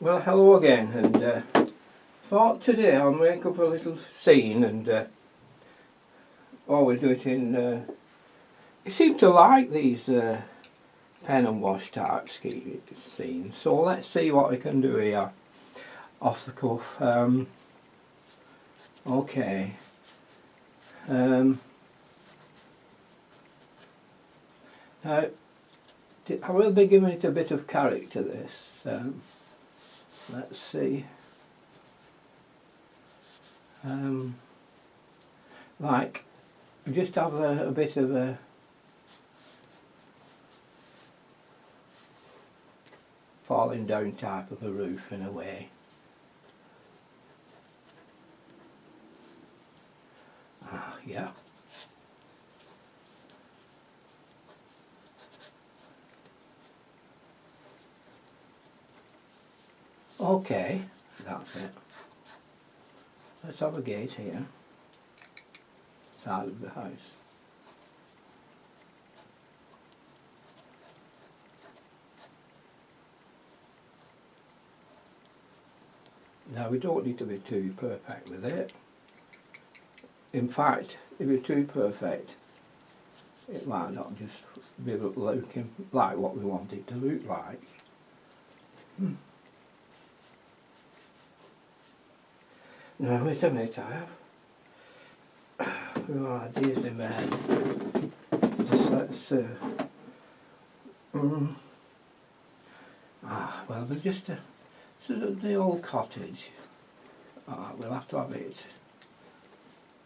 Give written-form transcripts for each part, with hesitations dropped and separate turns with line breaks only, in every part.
Well, hello again, and thought today I'll make up a little scene and always do it in. You seem to like these pen and wash type scenes, so let's see what we can do here off the cuff. Okay. Now, I will be giving it a bit of character, this. Let's see. Like, just have a bit of a falling down type of a roof in a way. Yeah. Okay, that's it. Let's have a gate here, side of the house. Now we don't need to be too perfect with it. In fact, if you're too perfect, it might not just be looking like what we want it to look like. Now wait a minute, I have a few ideas in my head. Just let's well, there's just a sort of the old cottage. We'll have to have it.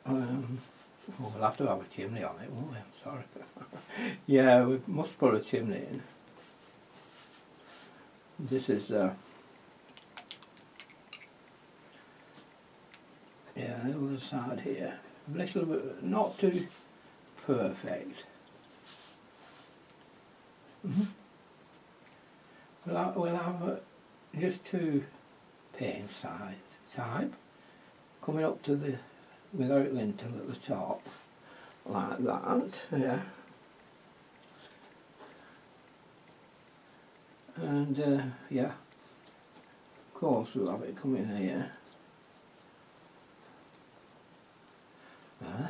We'll have to have a chimney on it, won't we? I'm sorry. Yeah, we must put a chimney in. This is yeah, the other side here. A little bit, not too perfect. We'll have just two pane side type coming up to the without lintel at the top, like that. Yeah. And yeah, of course we'll have it coming here.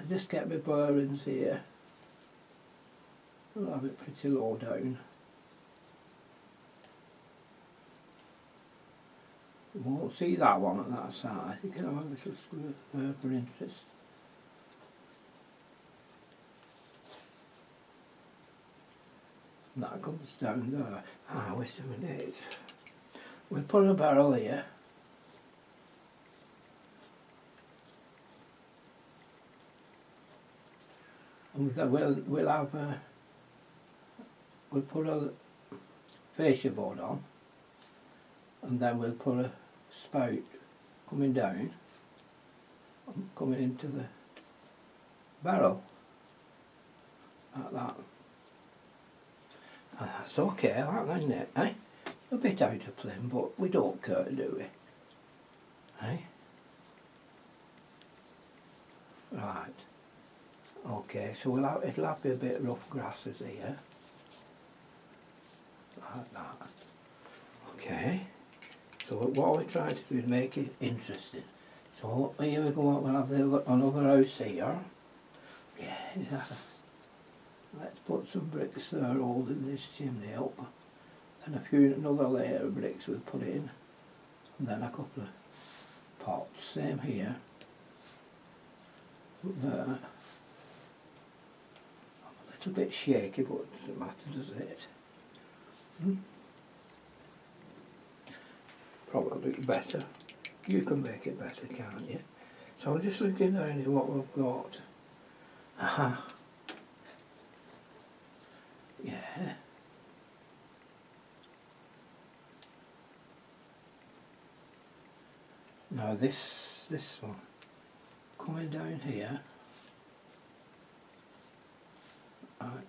Just get my bearings here. We'll have it pretty low down. You won't see that one at that side. You can have a little square for interest. And that comes down there. Wait a minute. We'll put a barrel here. And we'll have we'll put a fascia board on, and then we'll put a spout coming down and coming into the barrel like that. And that's okay, that isn't it? Eh? A bit out of plumb, but we don't care, do we? Eh? Right. Okay, so it'll have to be a bit rough grasses here. Like that. Okay. So what we're trying to do is make it interesting. So here we go, we'll have another house here. Yeah. Let's put some bricks there holding this chimney up. And another layer of bricks we'll put in. And then a couple of pots. Same here. There. A bit shaky, but it doesn't matter, does it? Probably look better. You can make it better, can't you? So I'm just looking down at what we've got. Yeah. Now this one coming down here.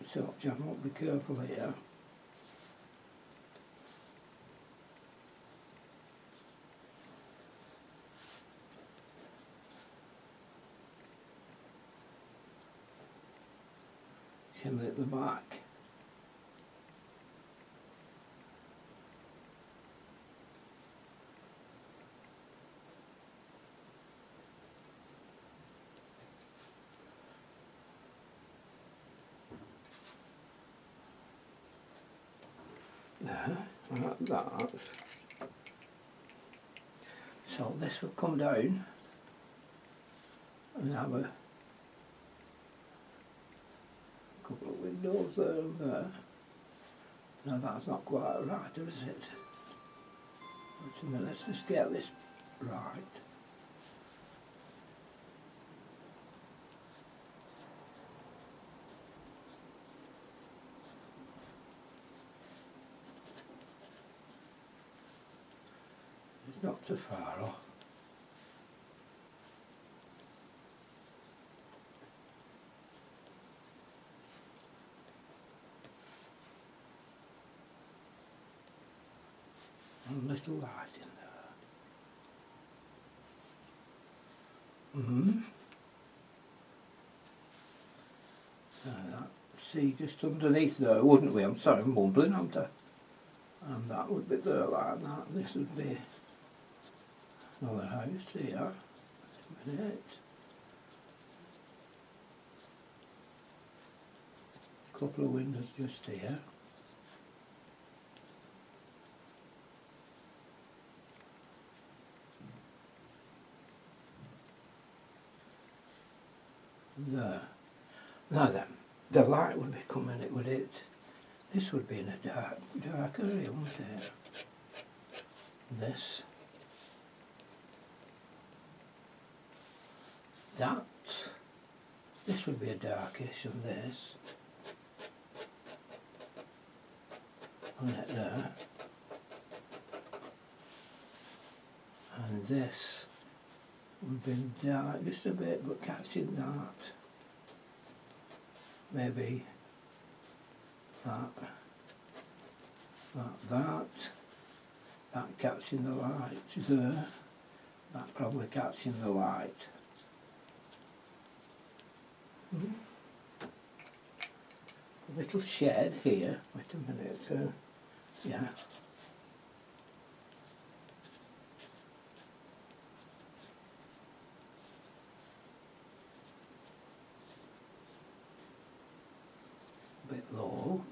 So I won't be careful here. Chimney at the back. there, like that. So this will come down and have a couple of windows there and there. Now that's not quite right, is it? Wait a minute, let's just get this right. It's not too far off. And a little light in there. See, just underneath there, wouldn't we? I'm sorry, I'm mumbling, aren't I? And that would be there like that. This would be another house here. Just a minute. Couple of windows just here. There. Now then, the light would be coming, it would hit. This would be in a dark area, wouldn't it? This. That. This would be a darkish, and this. And it there. And this would be dark just a bit, but catching that. Maybe that catching the light there, that probably catching the light. A little shed here, wait a minute, yeah. A bit low.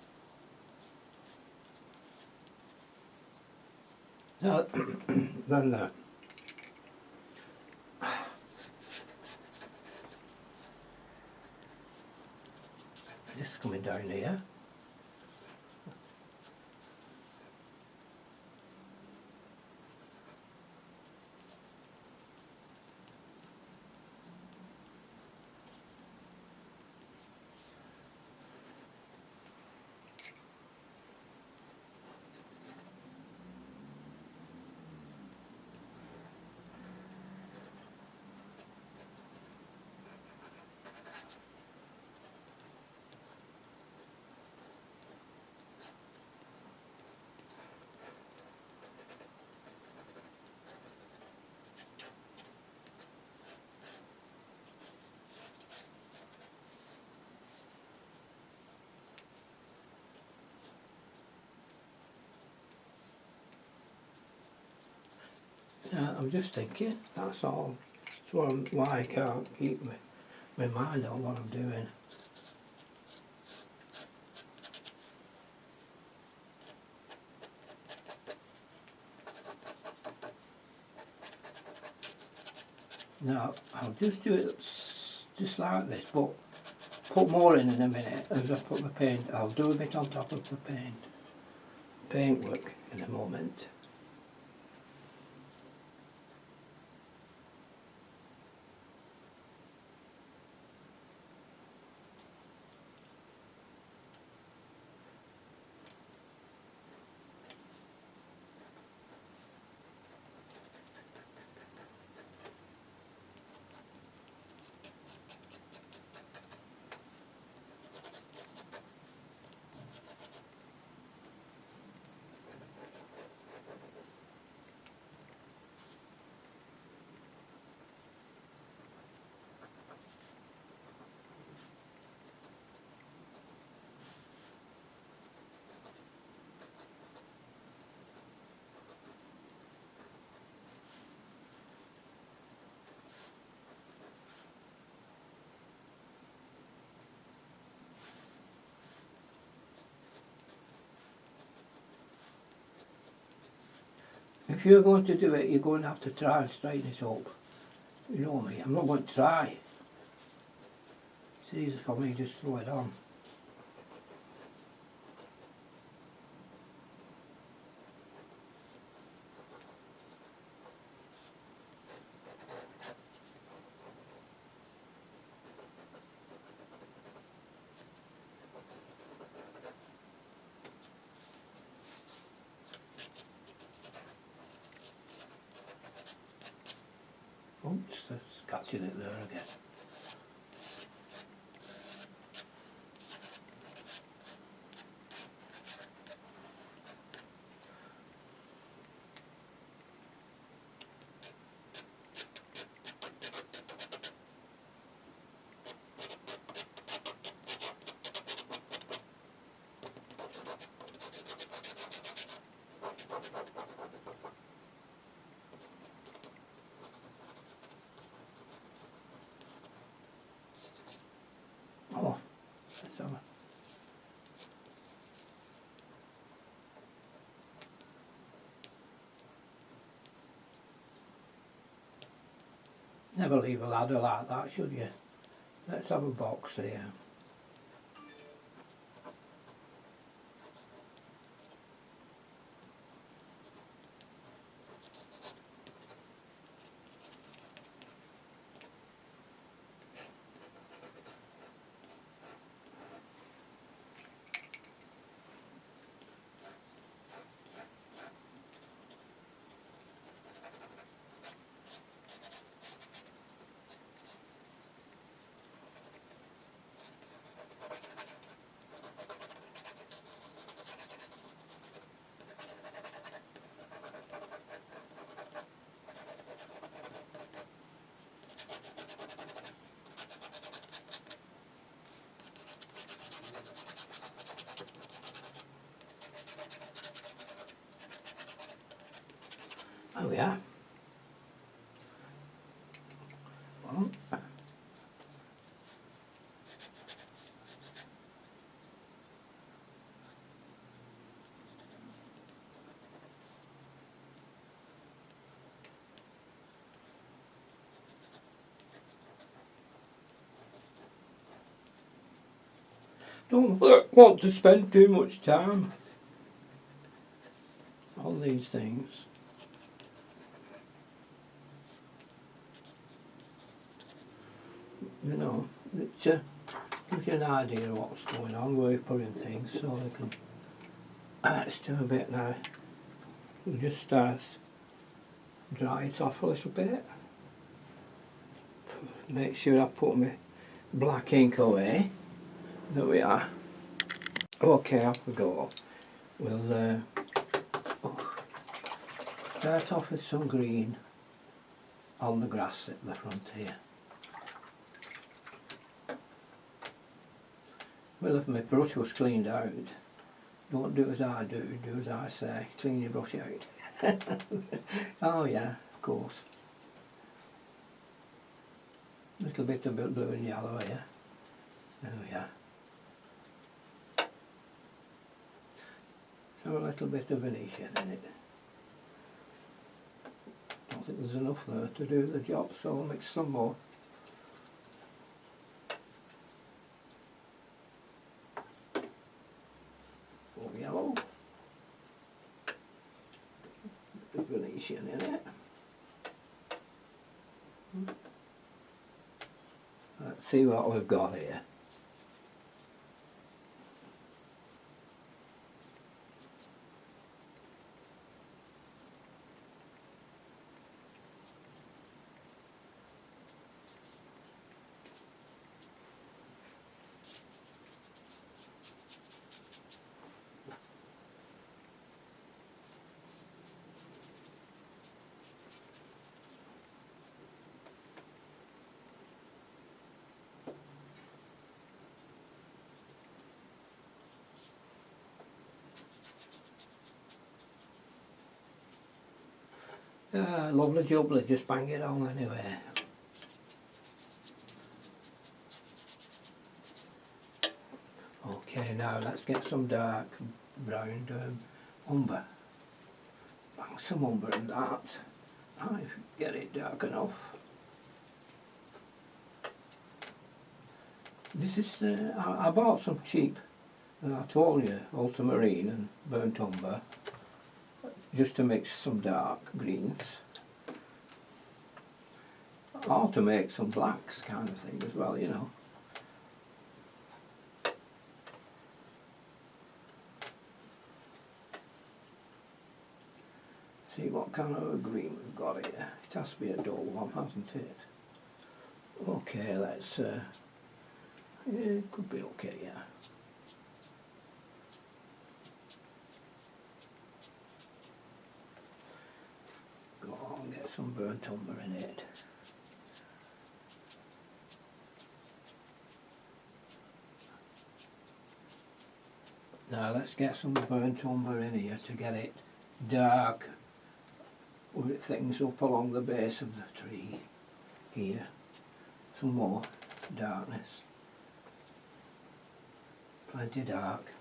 Now, then this is coming down here. I'm just thinking, that's all. That's why I can't keep my mind on what I'm doing. Now, I'll just do it just like this, but put more in a minute as I put my paint. I'll do a bit on top of the paintwork in a moment. if you're going to do it, you're going to have to try and straighten it up. You know me, I'm not going to try. It's easy for me to just throw it on. Oops, that's catching it there again. Oh, let's have a... Never leave a ladder like that, should you? Let's have a box here. Oh yeah. Well, don't want to spend too much time on these things. You know, it gives you an idea of what's going on where you're putting things, so you can... Let's do a bit now. We'll just start dry it off a little bit. Make sure I put my black ink away. There we are. Okay, off we go. We'll start off with some green on the grass at the front here. Well, if my brush was cleaned out, don't do as I do, do as I say. Clean your brush out. Oh yeah, of course. A little bit of blue and yellow here. There we are. So a little bit of Venetian in it. Don't think there's enough there to do the job, so I'll mix some more. More yellow. Bit of Venetian in it. Let's see what we've got here. Lovely jubbly, just bang it on anyway. Okay, now let's get some dark brown umber. bang some umber in that. I get it dark enough. This is, I bought some cheap, and I told you, ultramarine and burnt umber, just to mix some dark greens. Or to make some blacks kind of thing as well, you know. See what kind of a green we've got here. It has to be a dull one, hasn't it? Okay, let's, it could be okay, yeah. Go on, get some burnt umber in it. Now let's get some burnt umber in here to get it dark, where it thickens up along the base of the tree here. Some more darkness. Plenty dark.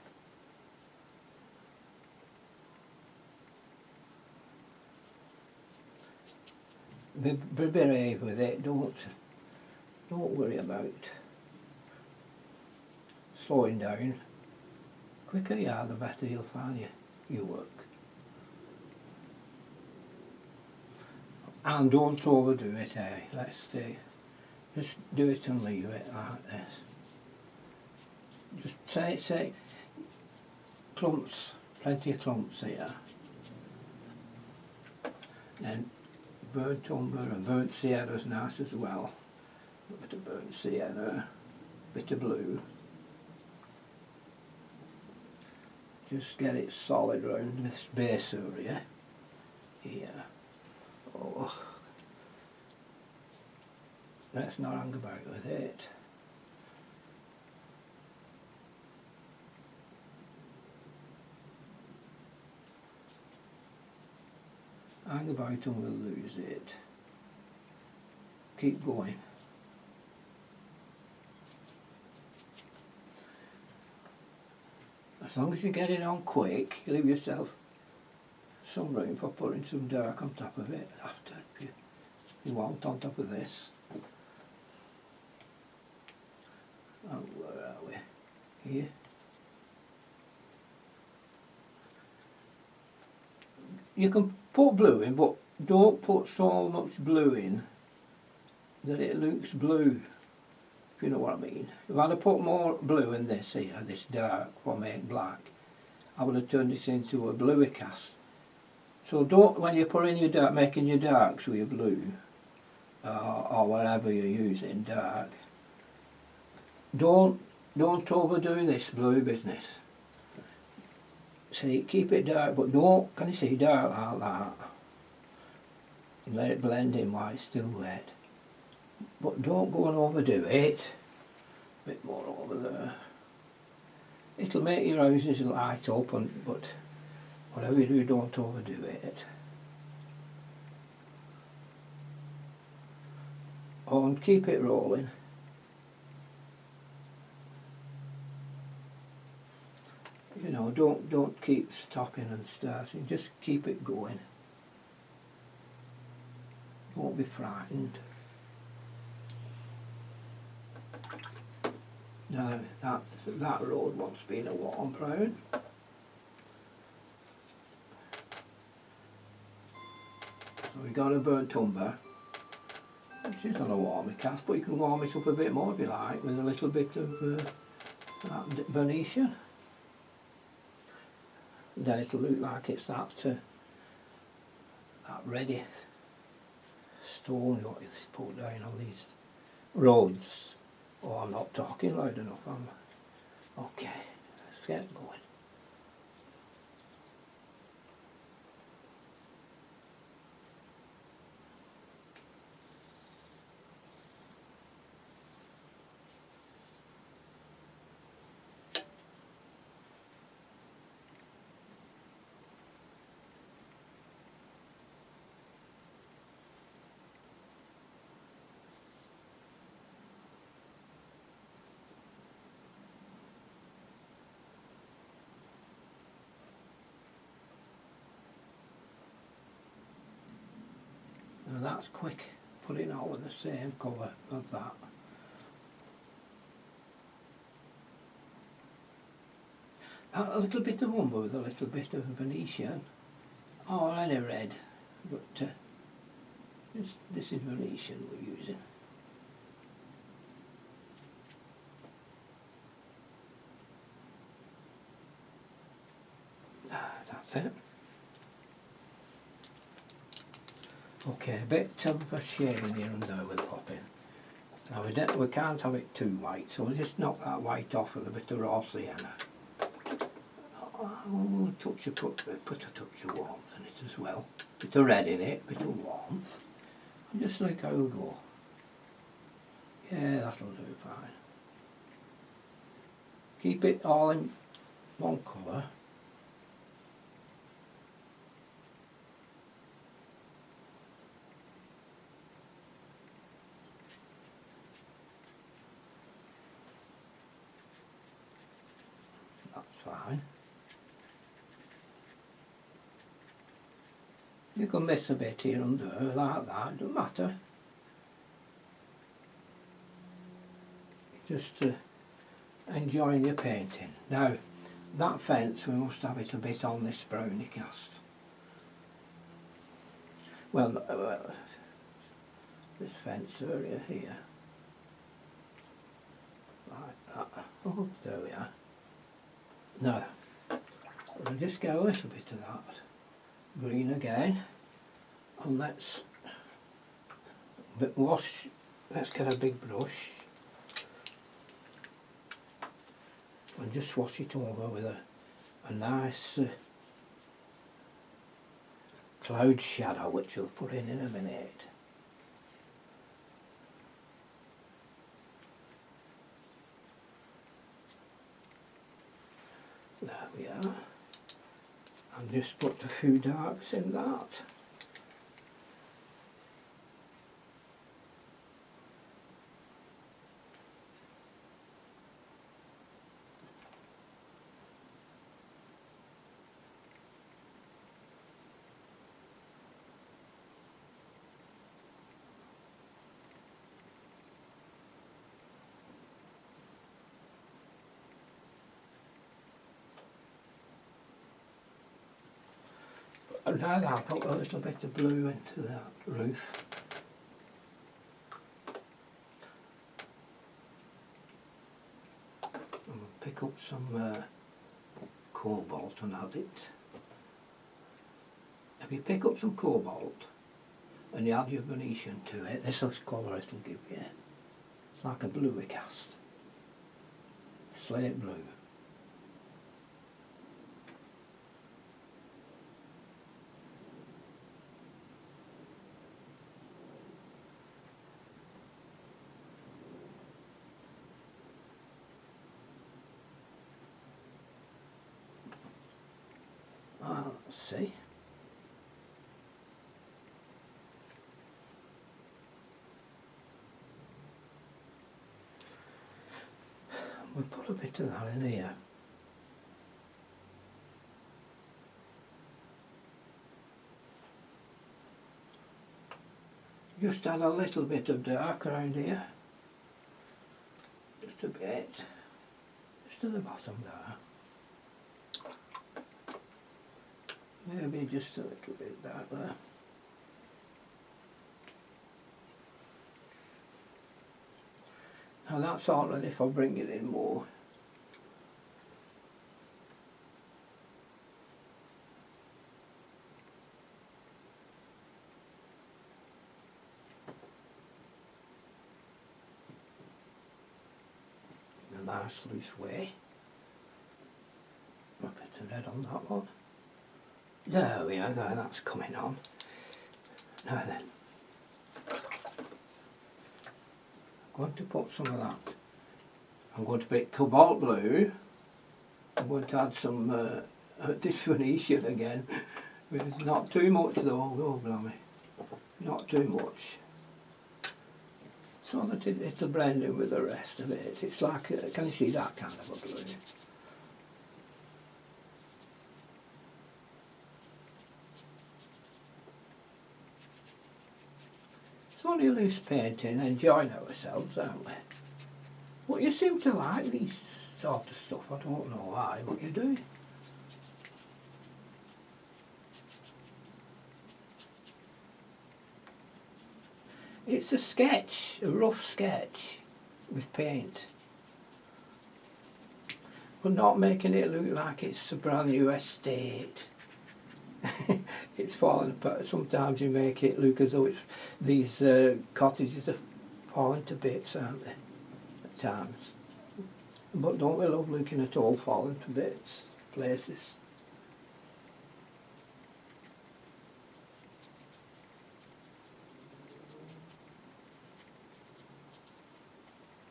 Be brave with it, don't worry about slowing down. Quicker you are, the better you'll find your work. And don't overdo it, eh? Let's just do it and leave it like this. Just say clumps, plenty of clumps here. Then burnt umber and burnt sienna's nice as well. A bit of burnt sienna, bit of blue. Just get it solid round this base area here. Oh, let's not hang about with it. Hang about and we'll lose it. Keep going. As long as you get it on quick, you leave yourself some room for putting some dark on top of it after, if you want, on top of this. And where are we? Here. You can put blue in, but don't put so much blue in that it looks blue, if you know what I mean. If I'd have put more blue in this here, this dark, what make black, I would have turned it into a bluey cast. So don't, when you put in your dark, making your darks with your blue, or whatever you're using, dark, don't overdo this blue business. See, keep it dark, but don't, can you see, dark like that. And let it blend in while it's still wet. But don't go and overdo it. A bit more over there. It'll make your houses light up, but whatever you do, don't overdo it. Oh, and keep it rolling. You know, don't keep stopping and starting, just keep it going. Don't be frightened. Now that road wants being a warm brown. So we got a burnt umber, which is on a warmer cast, but you can warm it up a bit more if you like with a little bit of that Venetian. Then it'll look like it's that ready stone what is put down on these roads. Oh, I'm not talking loud enough, am I? Okay, let's get going. that's quick, putting all of the same colour of that. A little bit of umber with a little bit of Venetian, or any red, but this is Venetian we're using. That's it. Okay, a bit of a shading here and there with popping. Now we can't have it too white, so we'll just knock that white off with a bit of raw sienna. We'll put a touch of warmth in it as well. Bit of red in it, bit of warmth. And just like how we go. Yeah, that'll do fine. Keep it all in one colour. That's fine. You can miss a bit here and there like that, doesn't matter. Just enjoying your painting. Now, that fence, we must have it a bit on this brownie cast. Well, this fence area here. Like that. Oh, there we are. Now, we'll just get a little bit of that green again, and let's get a big brush and just wash it over with a nice cloud shadow, which we'll put in a minute. There we are. And just put a few darks in that. And now I'll put a little bit of blue into that roof. And we'll pick up some cobalt and add it. If you pick up some cobalt and you add your Venetian to it, this is the colour it'll give you. It's like a bluey cast. Slate blue. Let's see. We'll put a bit of that in here. Just add a little bit of dark around here. Just a bit. Just to the bottom there. Maybe just a little bit dark there. Now that's all right if I bring it in more. In a nice loose way. A bit of red on that one. There we are, there, that's coming on. Now then, I'm going to put some of that. I'm going to pick cobalt blue. I'm going to add some this Venetian again. It's not too much though, oh blimey. Not too much. So that it'll blend in with the rest of it. It's like, can you see that kind of a blue? only loose painting, enjoying ourselves, aren't we? But you seem to like these sort of stuff. I don't know why, but you do. It's a sketch, a rough sketch with paint. But not making it look like it's a brand new estate. It's falling apart. Sometimes you make it look as though it's, these cottages are falling to bits, aren't they? At times. But don't we love looking at all falling to bits places?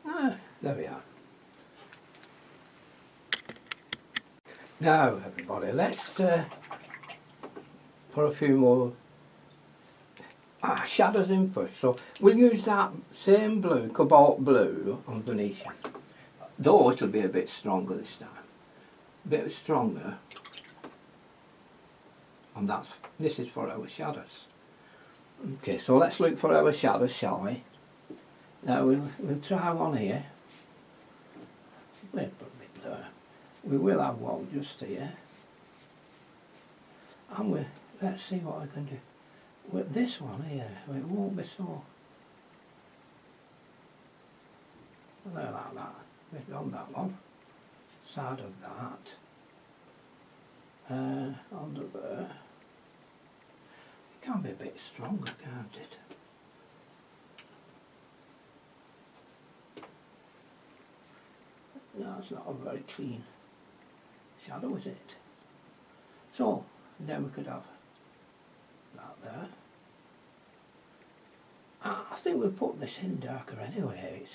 Ah, there we are. Now everybody, let's put a few more shadows in first. So we'll use that same blue, cobalt blue on Venetian. Though it'll be a bit stronger this time. A bit stronger. And this is for our shadows. Okay, so let's look for our shadows, shall we? Now we'll try one here. Wait a bit there. We will have one just here. And let's see what I can do. With this one here, it won't be so. There, like that. We've done that one. Side of that. Under there. It can be a bit stronger, can't it? No, it's not a very clean shadow, is it? So, then we could have that there. I think we'll put this in darker anyway,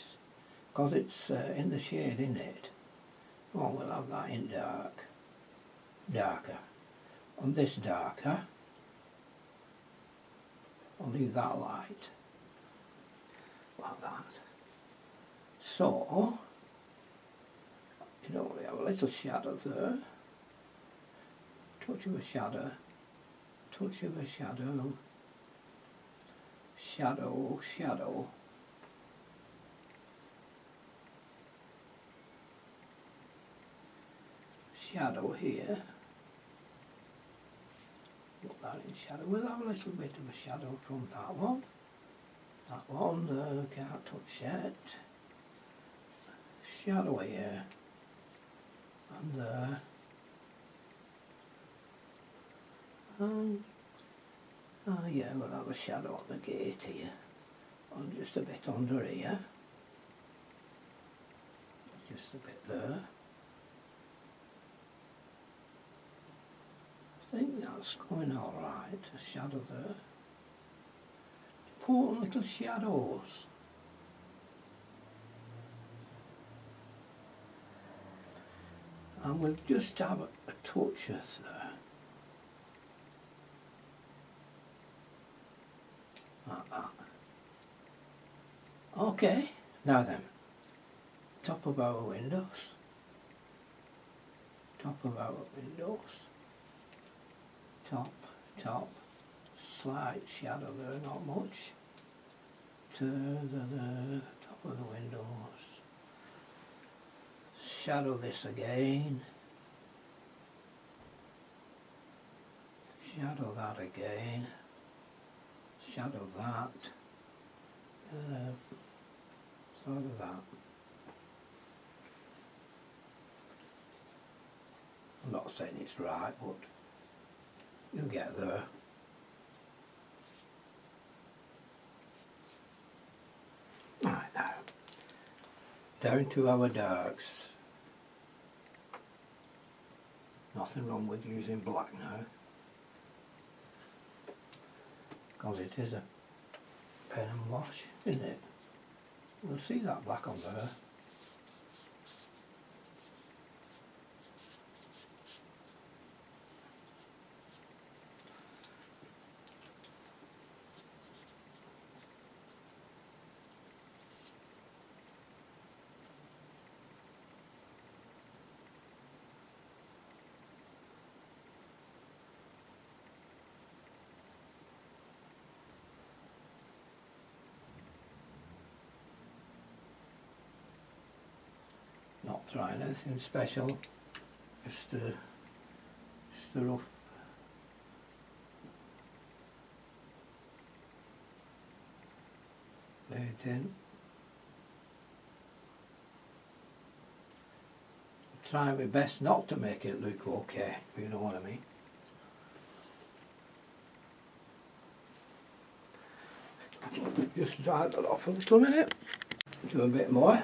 because it's in the shade, isn't it? Oh, we'll have that in darker. And this darker. I'll leave that light, like that. So, you know, we have a little shadow there. Touch of a shadow. Touch of a shadow. Shadow, shadow. Shadow here. Put that in shadow. We'll have a little bit of a shadow from that one. That one there, can't touch it. Shadow here. And there. Yeah, we'll have a shadow on the gate here. And just a bit under here. Just a bit there. I think that's going alright, a shadow there. Important little shadows. And we'll just have a touch of there. Like that. Okay, now then, top of our windows. Top of our windows. Top, slight shadow there, not much. To the top of the windows. Shadow this again. Shadow that again. Shadow that. Sort of that. I'm not saying it's right, but you'll get there. Right now, down to our darks. Nothing wrong with using black now, because it is a pen and wash, isn't it? We'll see that black on there. trying anything special, just a rough laid in. Try my best not to make it look okay, if you know what I mean. Just dry that off a little minute. Do a bit more.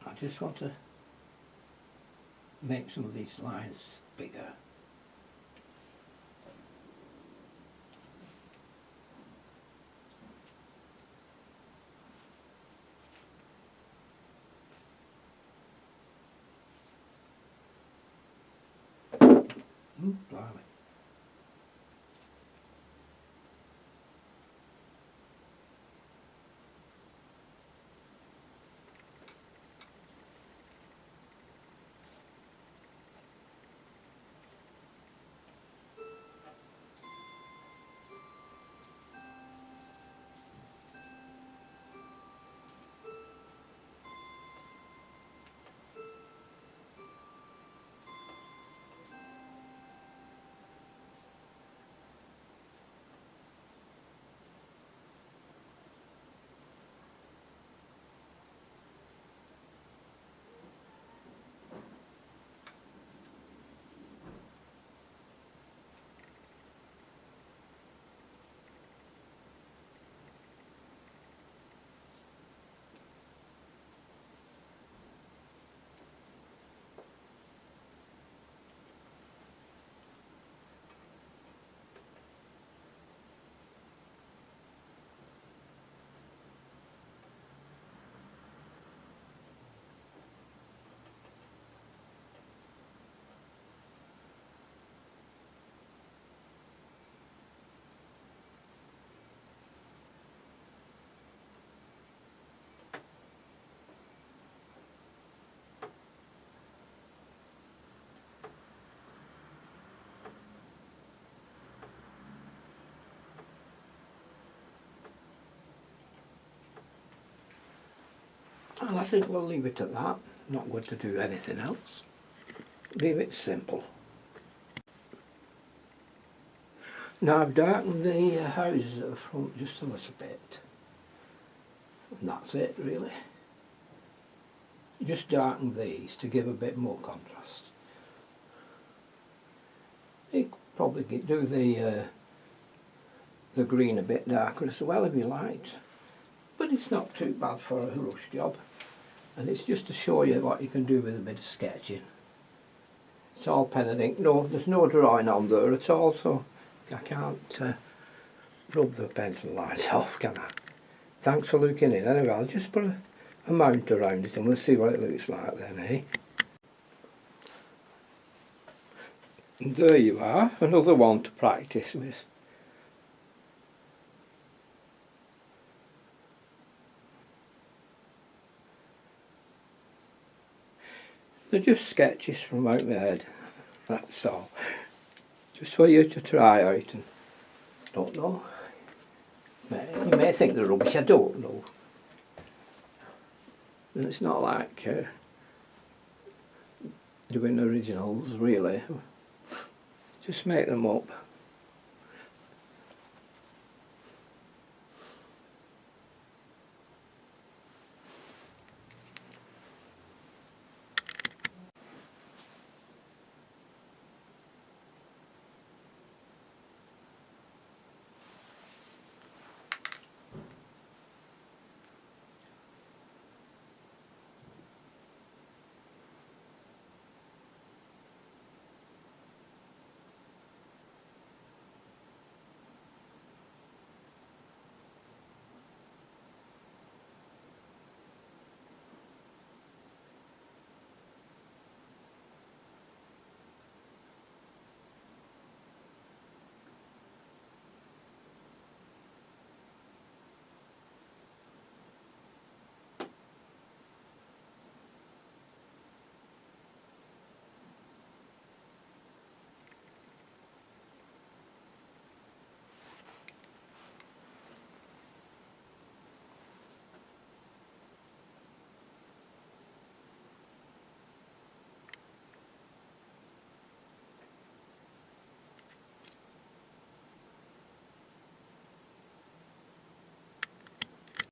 I just want to make some of these lines bigger. Blimey. And I think we'll leave it at that. Not going to do anything else. Leave it simple. Now I've darkened the houses at the front just a little bit. And that's it really. Just darken these to give a bit more contrast. You could probably do the green a bit darker as well if you liked. But it's not too bad for a rush job. And it's just to show you what you can do with a bit of sketching. It's all pen and ink. No, there's no drawing on there at all, so I can't rub the pencil lines off, can I? Thanks for looking in. Anyway, I'll just put a mount around it and we'll see what it looks like then, eh? And there you are, another one to practice with. They're just sketches from out my head, that's all. Just for you to try out and don't know. You may think they're rubbish, I don't know. And it's not like doing originals really. Just make them up.